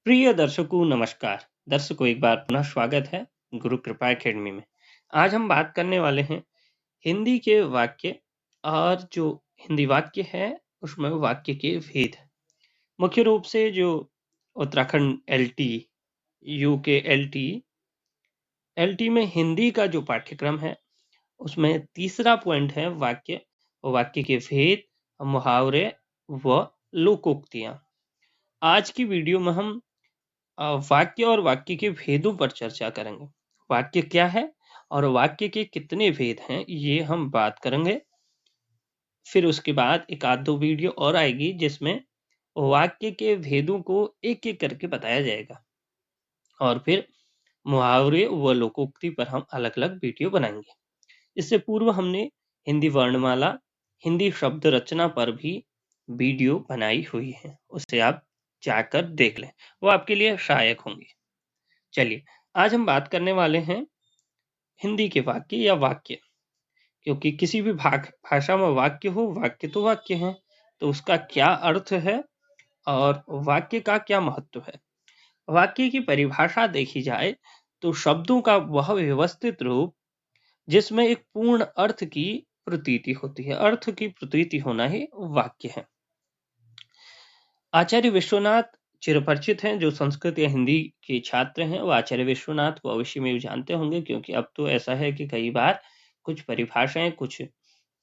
प्रिय दर्शकों नमस्कार। दर्शकों एक बार पुनः स्वागत है गुरु कृपा एकेडमी में। आज हम बात करने वाले हैं हिंदी के वाक्य और जो हिंदी वाक्य है उसमें वाक्य के भेद। मुख्य रूप से जो Uttarakhand LT, UK LT, LT में हिंदी का जो पाठ्यक्रम है उसमें तीसरा पॉइंट है वाक्य, वाक्य के भेद, मुहावरे व लोकोक्तियां। आज की वीडियो में हम वाक्य और वाक्य के भेदों पर चर्चा करेंगे। वाक्य क्या है और वाक्य के कितने भेद हैं ये हम बात करेंगे। फिर उसके बाद एक आध दो वीडियो और आएगी जिसमें वाक्य के भेदों को एक एक करके बताया जाएगा और फिर मुहावरे व लोकोक्ति पर हम अलग अलग वीडियो बनाएंगे। इससे पूर्व हमने हिंदी वर्णमाला, हिंदी शब्द रचना पर भी वीडियो बनाई हुई है, उसे आप जाकर देख लें, वो आपके लिए सहायक होंगी। चलिए आज हम बात करने वाले हैं हिंदी के वाक्य या वाक्य, क्योंकि किसी भी भाषा में वाक्य हो, वाक्य तो वाक्य है, तो उसका क्या अर्थ है और वाक्य का क्या महत्व है। वाक्य की परिभाषा देखी जाए तो शब्दों का वह व्यवस्थित रूप जिसमें एक पूर्ण अर्थ की प्रतीति होती है। अर्थ की प्रतीति होना ही वाक्य है। आचार्य विश्वनाथ चिरपरिचित हैं, जो संस्कृत या हिंदी के छात्र हैं वो आचार्य विश्वनाथ को अवश्य में जानते होंगे, क्योंकि अब तो ऐसा है कि कई बार कुछ परिभाषाएं, कुछ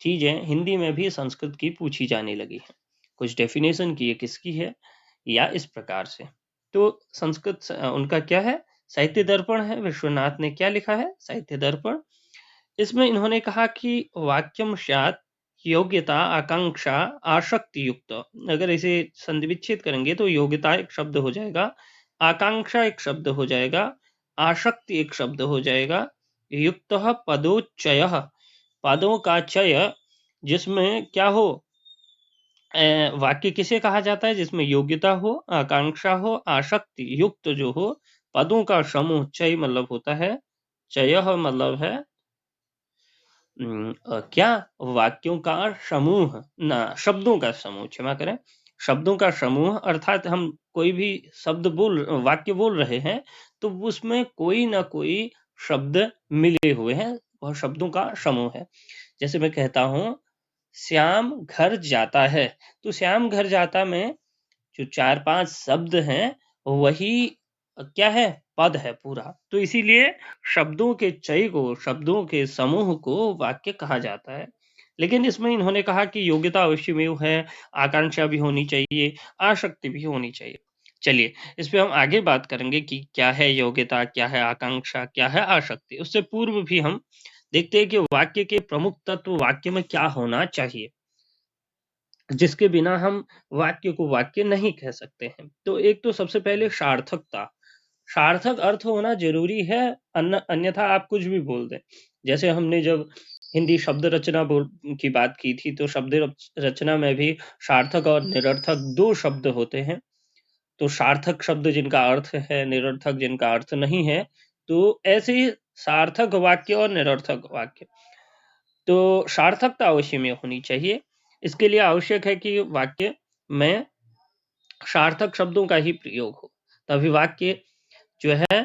चीजें हिंदी में भी संस्कृत की पूछी जाने लगी है। कुछ डेफिनेशन की ये किसकी है या इस प्रकार से। तो संस्कृत उनका क्या है, साहित्य दर्पण है। विश्वनाथ ने क्या लिखा है, साहित्य दर्पण। इसमें इन्होंने कहा कि वाक्यम स्यात् योग्यता, आकांक्षा, आसक्ति युक्त। अगर इसे संधि विच्छेद करेंगे तो योग्यता एक शब्द हो जाएगा, आकांक्षा एक शब्द हो जाएगा, आसक्ति एक शब्द हो जाएगा, युक्त पदोच्चय, पदों का चय जिसमें क्या हो, वाक्य किसे कहा जाता है, जिसमें योग्यता हो, आकांक्षा हो, आसक्ति युक्त जो हो, पदों का समूह। चय मतलब होता है, चय मतलब है क्या, वाक्यों का समूह, ना शब्दों का समूह, क्षमा करें, शब्दों का समूह। अर्थात हम कोई भी शब्द वाक्य बोल रहे हैं तो उसमें कोई ना कोई शब्द मिले हुए हैं, वह शब्दों का समूह है। जैसे मैं कहता हूं श्याम घर जाता है, तो श्याम घर जाता में जो 4-5 शब्द हैं वही क्या है, पद है पूरा। तो इसीलिए शब्दों के चय को, शब्दों के समूह को वाक्य कहा जाता है। लेकिन इसमें इन्होंने कहा कि योग्यता अवश्य में है, आकांक्षा भी होनी चाहिए, आसक्ति भी होनी चाहिए। चलिए इस पे हम आगे बात करेंगे कि क्या है योग्यता, क्या है आकांक्षा, क्या है आसक्ति। उससे पूर्व भी हम देखते हैं कि वाक्य के प्रमुख तत्व वाक्य में क्या होना चाहिए, जिसके बिना हम वाक्य को वाक्य नहीं कह सकते हैं। तो एक तो सबसे पहले सार्थकता, सार्थक अर्थ होना जरूरी है, अन्यथा आप कुछ भी बोल दें। जैसे हमने जब हिंदी शब्द रचना की बात की थी, तो शब्द रचना में भी सार्थक और निरर्थक दो शब्द होते हैं। तो सार्थक शब्द जिनका अर्थ है, निरर्थक जिनका अर्थ नहीं है। तो ऐसे ही सार्थक वाक्य और निरर्थक वाक्य, तो सार्थकता अवश्य में होनी चाहिए। इसके लिए आवश्यक है कि वाक्य में सार्थक शब्दों का ही प्रयोग हो, तभी वाक्य जो है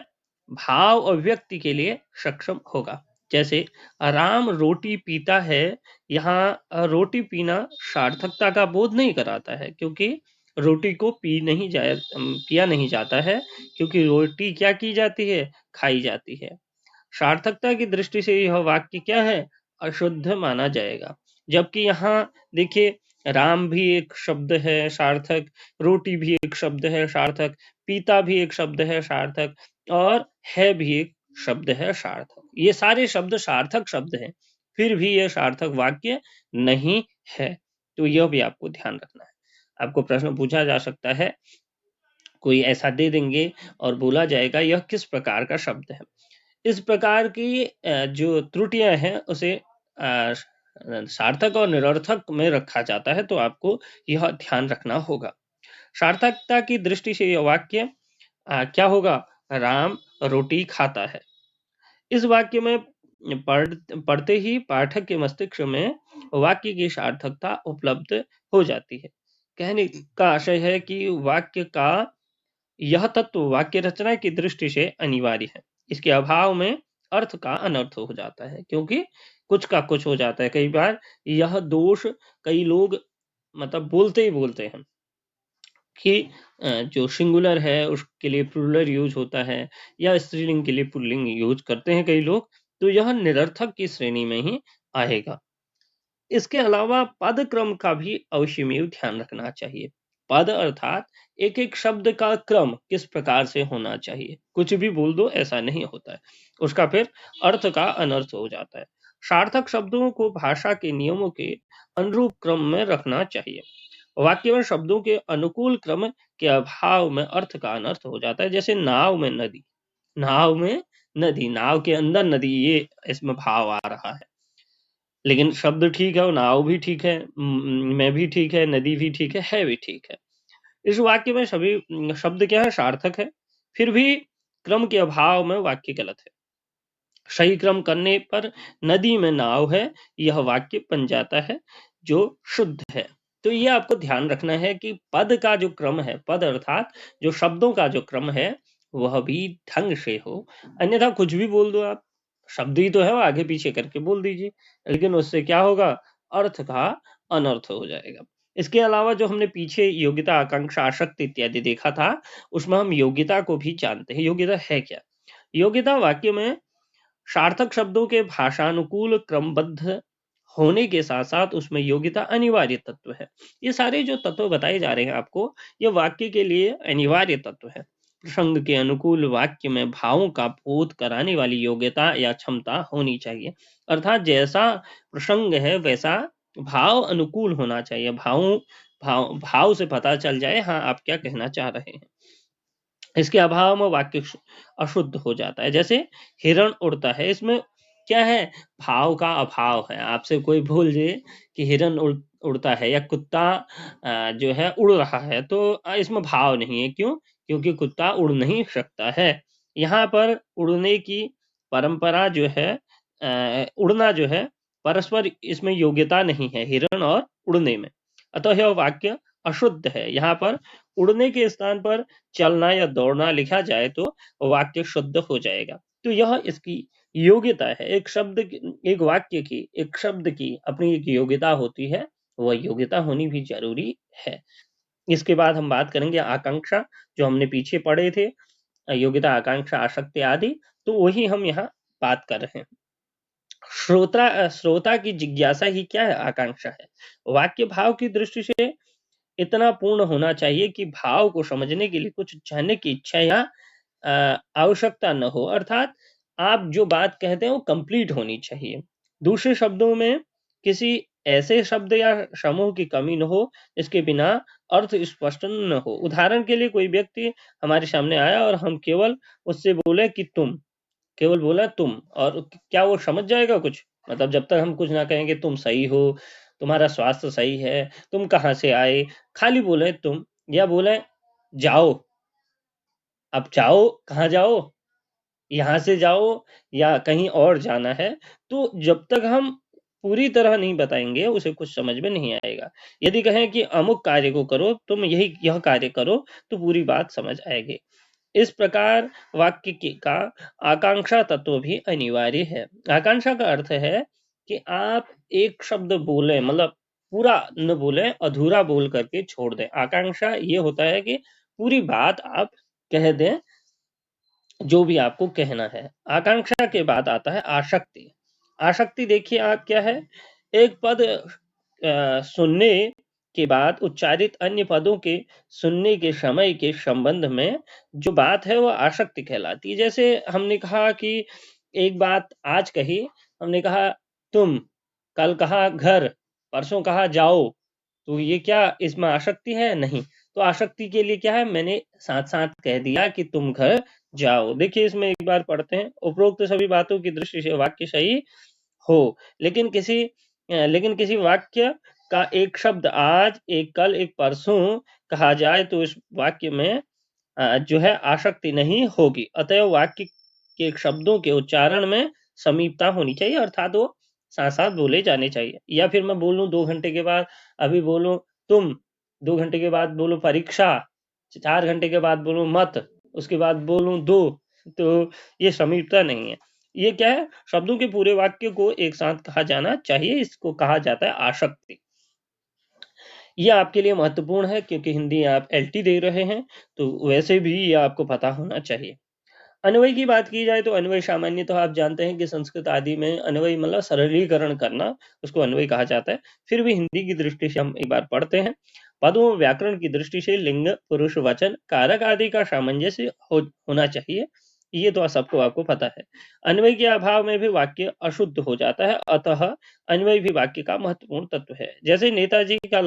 भाव अभिव्यक्ति के लिए सक्षम होगा। जैसे राम रोटी पीता है, यहाँ रोटी पीना सार्थकता का बोध नहीं कराता है, क्योंकि रोटी को पिया नहीं जाता है, क्योंकि रोटी क्या की जाती है, खाई जाती है। सार्थकता की दृष्टि से यह वाक्य क्या है, अशुद्ध माना जाएगा। जबकि यहाँ देखिए, राम भी एक शब्द है सार्थक, रोटी भी एक शब्द है सार्थक, पीता भी एक शब्द है सार्थक, और है भी एक शब्द है सार्थक। ये सारे शब्द सार्थक शब्द हैं, फिर भी यह सार्थक वाक्य नहीं है। तो यह भी आपको ध्यान रखना है। आपको प्रश्न पूछा जा सकता है, कोई ऐसा दे देंगे और बोला जाएगा यह किस प्रकार का शब्द है। इस प्रकार की जो त्रुटियां हैं उसे सार्थक और निरर्थक में रखा जाता है, तो आपको यह ध्यान रखना होगा। सार्थकता की दृष्टि से यह वाक्य क्या होगा, राम रोटी खाता है। इस वाक्य में पढ़ते ही पाठक के मस्तिष्क में वाक्य की सार्थकता उपलब्ध हो जाती है। कहने का आशय है कि वाक्य का यह तत्व वाक्य रचना की दृष्टि से अनिवार्य है। इसके अभाव में अर्थ का अनर्थ हो जाता है, क्योंकि कुछ का कुछ हो जाता है। कई बार यह दोष कई लोग मतलब बोलते ही बोलते हैं कि जो सिंगुलर है उसके लिए प्लूरल यूज होता है, या स्त्रीलिंग के लिए पुल्लिंग यूज करते हैं कई लोग, तो यह निरर्थक की श्रेणी में ही आएगा। इसके अलावा पद क्रम का भी अवश्यमेव ध्यान रखना चाहिए। पद अर्थात एक एक शब्द का क्रम किस प्रकार से होना चाहिए। कुछ भी बोल दो ऐसा नहीं होता है, उसका फिर अर्थ का अनर्थ हो जाता है। सार्थक शब्दों को भाषा के नियमों के अनुरूप क्रम में रखना चाहिए। वाक्य में शब्दों के अनुकूल क्रम के अभाव में अर्थ का अनर्थ हो जाता है। जैसे नाव में नदी, नाव में नदी, नाव के अंदर नदी, ये इसमें भाव आ रहा है। लेकिन शब्द ठीक है और नाव भी ठीक है, मैं भी ठीक है, नदी भी ठीक है भी ठीक है। इस वाक्य में सभी शब्द क्या है, सार्थक है, फिर भी क्रम के अभाव में वाक्य गलत है। सही क्रम करने पर नदी में नाव है, यह वाक्य बन जाता है जो शुद्ध है। तो ये आपको ध्यान रखना है कि पद का जो क्रम है, पद अर्थात जो शब्दों का जो क्रम है, वह भी ढंग से हो। अन्यथा कुछ भी बोल दो आप, शब्द ही तो है, वो आगे पीछे करके बोल दीजिए, लेकिन उससे क्या होगा, अर्थ का अनर्थ हो जाएगा। इसके अलावा जो हमने पीछे योग्यता, आकांक्षा, आसक्ति इत्यादि देखा था, उसमें हम योग्यता को भी जानते हैं। योग्यता है क्या? योग्यता वाक्य में सार्थक शब्दों के भाषानुकूल क्रमबद्ध होने के साथ साथ उसमें योग्यता अनिवार्य तत्व है। ये सारे जो तत्व बताए जा रहे हैं आपको, ये वाक्य के लिए अनिवार्य तत्व है। प्रसंग के अनुकूल वाक्य में भावों का बोध कराने वाली योग्यता या क्षमता होनी चाहिए। अर्थात जैसा प्रसंग है वैसा भाव अनुकूल होना चाहिए। भाव से पता चल जाए हाँ आप क्या कहना चाह रहे हैं। इसके अभाव में वाक्य अशुद्ध हो जाता है। जैसे हिरण उड़ता है, इसमें क्या है, भाव का अभाव है। आपसे कोई बोल दे कि हिरण उड़ता है, या कुत्ता जो है उड़ रहा है, तो इसमें भाव नहीं है। क्यों? क्योंकि कुत्ता उड़ नहीं सकता है। यहाँ पर उड़ने की परंपरा जो है, उड़ना जो है, परस्पर इसमें योग्यता नहीं है हिरण और उड़ने में, अतः यह वाक्य अशुद्ध है। यहाँ पर उड़ने के स्थान पर चलना या दौड़ना लिखा जाए तो वाक्य शुद्ध हो जाएगा। तो यह इसकी योग्यता है। एक वाक्य की, एक शब्द की अपनी एक योग्यता होती है, वह योग्यता होनी भी जरूरी है। इसके बाद हम बात करेंगे आकांक्षा, जो हमने पीछे पढ़े थे, योग्यता, आकांक्षा, आसक्ति आदि, तो वही हम यहाँ बात कर रहे हैं। श्रोता की जिज्ञासा ही क्या है, आकांक्षा है। वाक्य भाव की दृष्टि से इतना पूर्ण होना चाहिए कि भाव को समझने के लिए कुछ जानने की इच्छा या आवश्यकता न हो। अर्थात आप जो बात कहते हैं वो कंप्लीट होनी चाहिए। दूसरे शब्दों में किसी ऐसे शब्द या समूह की कमी न हो जिसके बिना अर्थ स्पष्ट न हो। उदाहरण के लिए कोई व्यक्ति हमारे सामने आया और हम केवल उससे बोले कि तुम, केवल बोला तुम, और क्या वो समझ जाएगा कुछ? मतलब जब तक हम कुछ ना कहेंगे तुम सही हो, तुम्हारा स्वास्थ्य सही है, तुम कहाँ से आए, खाली बोले तुम, या बोले जाओ, अब जाओ, कहाँ जाओ, यहाँ से जाओ या कहीं और जाना है, तो जब तक हम पूरी तरह नहीं बताएंगे उसे कुछ समझ में नहीं आएगा। यदि कहें कि अमुक कार्य को करो, तुम यह कार्य करो, तो पूरी बात समझ आएगी। इस प्रकार वाक्य का आकांक्षा तत्व भी अनिवार्य है। आकांक्षा का अर्थ है कि आप एक शब्द बोले, मतलब पूरा न बोले, अधूरा बोल करके छोड़ दें। आकांक्षा ये होता है कि पूरी बात आप कह दें, जो भी आपको कहना है। आकांक्षा के बाद आता है आसक्ति। आसक्ति देखिए आप क्या है, एक पद सुनने के बाद उच्चारित अन्य पदों के सुनने के समय के संबंध में जो बात है वो आसक्ति कहलाती है। जैसे हमने कहा कि एक बात आज कही, हमने कहा तुम, कल कहा घर, परसों कहा जाओ, तो ये क्या इसमें आसक्ति है? नहीं। तो आसक्ति के लिए क्या है, मैंने साथ साथ कह दिया कि तुम घर जाओ। देखिए इसमें एक बार पढ़ते हैं, उपरोक्त सभी बातों की दृष्टि से वाक्य सही हो, लेकिन किसी वाक्य का एक शब्द आज, एक कल, एक परसों कहा जाए तो इस वाक्य में जो है आसक्ति नहीं होगी। अतएव वाक्य के शब्दों के उच्चारण में समीपता होनी चाहिए, अर्थात वो साथ साथ बोले जाने चाहिए। या फिर मैं बोलूं 2 घंटे के बाद, अभी बोलूं तुम, 2 घंटे के बाद बोलो परीक्षा, 4 घंटे के बाद बोलूँ मत, उसके बाद बोलूँ दो, तो ये समीपता नहीं है। ये क्या है? शब्दों के पूरे वाक्य को एक साथ कहा जाना चाहिए, इसको कहा जाता है आशक्ति। ये आपके लिए महत्वपूर्ण है क्योंकि हिंदी आप एलटी दे रहे हैं, तो वैसे भी ये आपको पता होना चाहिए। अन्वय की बात की जाए तो अन्वय सामान्यतः आप जानते हैं कि संस्कृत आदि में अन्वय मतलब सरलीकरण करना, उसको अन्वय कहा जाता है। फिर भी हिंदी की दृष्टि से हम एक बार पढ़ते हैं। पदों में व्याकरण की दृष्टि से लिंग, पुरुष, वचन, कारक आदि का सामंजस्य होना चाहिए। ये तो सबको आपको पता है। अन्वय के अभाव में भी वाक्य अशुद्ध हो जाता है, अतः अन्वय भी वाक्य का महत्वपूर्ण तत्व है। जैसे नेताजी का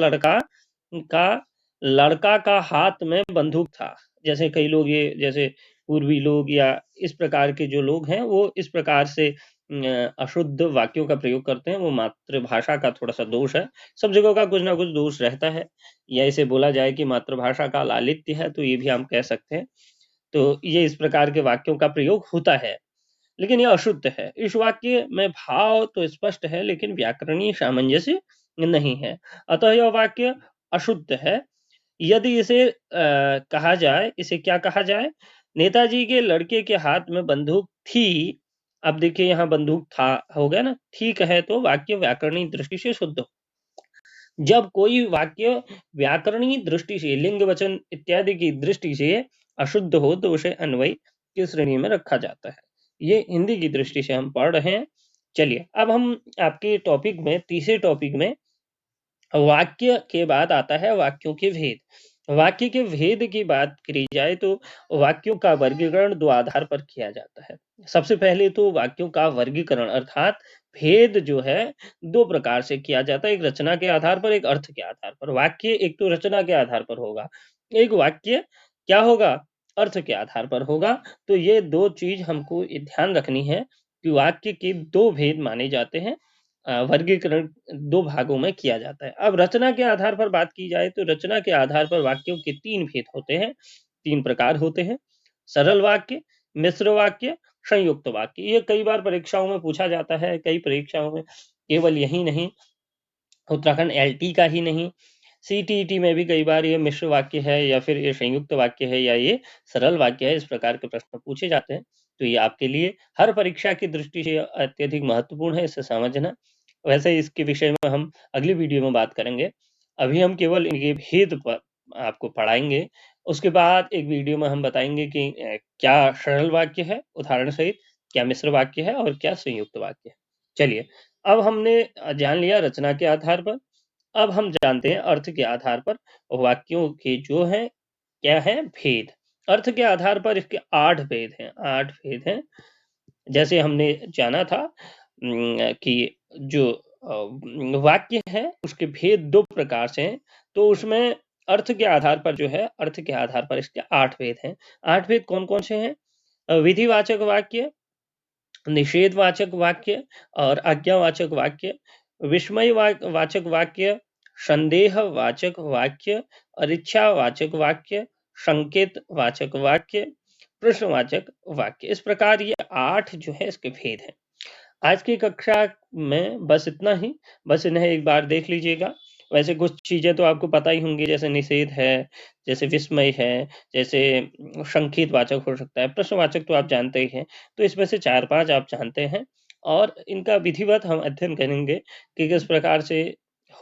लड़का का हाथ में बंदूक था। जैसे कई लोग ये जैसे पूर्वी लोग या इस प्रकार के जो लोग हैं वो इस प्रकार से अशुद्ध वाक्यों का प्रयोग करते हैं, वो मातृभाषा का थोड़ा-सा दोष है। सब जगह का कुछ ना कुछ दोष रहता है, या इसे बोला जाए कि मातृभाषा का लालित्य है, तो ये भी हम कह सकते हैं। तो ये इस प्रकार के वाक्यों का प्रयोग होता है, लेकिन ये अशुद्ध है। इस वाक्य में भाव तो स्पष्ट है, लेकिन व्याकरणीय सामंजस्य नहीं है, अतः यह वाक्य अशुद्ध है। यदि इसे कहा जाए, इसे क्या कहा जाए? नेताजी के लड़के के हाथ में बंदूक थी। अब देखिए यहाँ बंदूक था हो गया ना, ठीक है, तो वाक्य व्याकरणिक दृष्टि से शुद्ध हो। जब कोई वाक्य व्याकरणीय दृष्टि से, लिंग, वचन इत्यादि की दृष्टि से अशुद्ध हो तो उसे अन्वय की श्रेणी में रखा जाता है। ये हिंदी की दृष्टि से हम पढ़ रहे हैं। चलिए अब हम आपके टॉपिक में, तीसरे टॉपिक में वाक्य के बाद आता है वाक्यों के भेद। वाक्य के भेद की बात करी जाए तो वाक्यों का वर्गीकरण दो आधार पर किया जाता है। सबसे पहले तो वाक्यों का वर्गीकरण अर्थात भेद जो है दो प्रकार से किया जाता है, एक रचना के आधार पर, एक अर्थ के आधार पर। वाक्य एक तो रचना के आधार पर होगा, एक वाक्य क्या होगा? अर्थ के आधार पर होगा। तो ये दो चीज हमको ध्यान रखनी है कि वाक्य के दो भेद माने जाते हैं। वर्गीकरण दो भागों में किया जाता है। अब रचना के आधार पर बात की जाए तो रचना के आधार पर वाक्यों के 3 भेद होते हैं, 3 प्रकार होते हैं। सरल वाक्य, मिश्र वाक्य, संयुक्त वाक्य। ये कई बार परीक्षाओं में पूछा जाता है, कई परीक्षाओं में। केवल यही नहीं, उत्तराखंड एलटी का ही नहीं, सीटीईटी में भी कई बार ये मिश्र वाक्य है या फिर ये संयुक्त वाक्य है या ये सरल वाक्य है, इस प्रकार के प्रश्न पूछे जाते हैं। तो ये आपके लिए हर परीक्षा की दृष्टि से अत्यधिक महत्वपूर्ण है, इसे समझना। वैसे इसके विषय में हम अगली वीडियो में बात करेंगे। अभी हम केवल इनके भेद पर आपको पढ़ाएँगे। उसके बाद एक वीडियो में हम बताएँगे कि क्या सरल वाक्य है उदाहरण सहित, क्या मिश्र वाक्य है और क्या संयुक्त वाक्य है। चलिए, अब हमने जान लिया रचना के आधार पर। अब हम जानते हैं अर्थ के आधार पर वाक्यों के जो हैं क्या है भेद। अर्थ के आधार पर इसके 8 भेद हैं, 8 भेद हैं। जैसे हमने जाना था कि जो वाक्य है उसके भेद 2 प्रकार से हैं। तो उसमें अर्थ के आधार पर जो है, अर्थ के आधार पर इसके 8 भेद हैं। 8 भेद कौन-कौन से हैं? विधिवाचक वाक्य, निषेधवाचक वाक्य और आज्ञावाचक वाक्य, विस्मय वाचक वाक्य, संदेहवाचक वाक्य, अनिच्छावाचक वाक्य, संकेत वाचक वाक्य, प्रश्नवाचक वाक्य। इस प्रकार ये 8 जो है इसके भेद हैं। आज की कक्षा में बस इतना ही, बस इन्हें एक बार देख लीजिएगा। वैसे कुछ चीज़ें तो आपको पता ही होंगी, जैसे निषेध है, जैसे विस्मय है, जैसे संकेत वाचक हो सकता है, प्रश्नवाचक तो आप जानते ही हैं। तो इसमें से 4-5 आप जानते हैं और इनका विधिवत हम अध्ययन करेंगे कि किस प्रकार से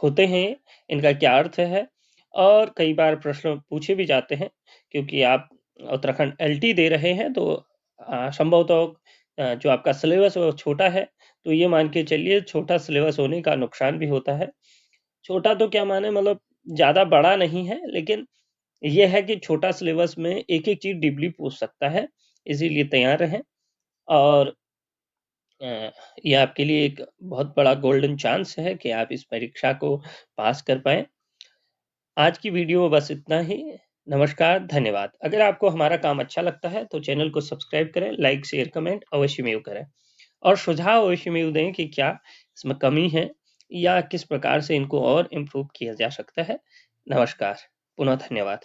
होते हैं, इनका क्या अर्थ है और कई बार प्रश्न पूछे भी जाते हैं क्योंकि आप उत्तराखंड एलटी दे रहे हैं तो संभवतः जो आपका सिलेबस है वो छोटा है, तो ये मान के चलिए छोटा सिलेबस होने का नुकसान भी होता है। छोटा तो क्या माने मतलब ज़्यादा बड़ा नहीं है, लेकिन ये है कि छोटा सिलेबस में एक-एक चीज़ डीपली पूछ सकता है, इसीलिए तैयार रहें और अ, ये आपके लिए एक बहुत बड़ा गोल्डन चांस है कि आप इस परीक्षा को पास कर पाएँ। आज की वीडियो में बस इतना ही। नमस्कार, धन्यवाद। अगर आपको हमारा काम अच्छा लगता है तो चैनल को सब्सक्राइब करें, लाइक, शेयर, कमेंट अवश्यमेव करें और सुझाव अवश्यमेव दें कि क्या इसमें कमी है या किस प्रकार से इनको और इम्प्रूव किया जा सकता है। नमस्कार, पुनः धन्यवाद।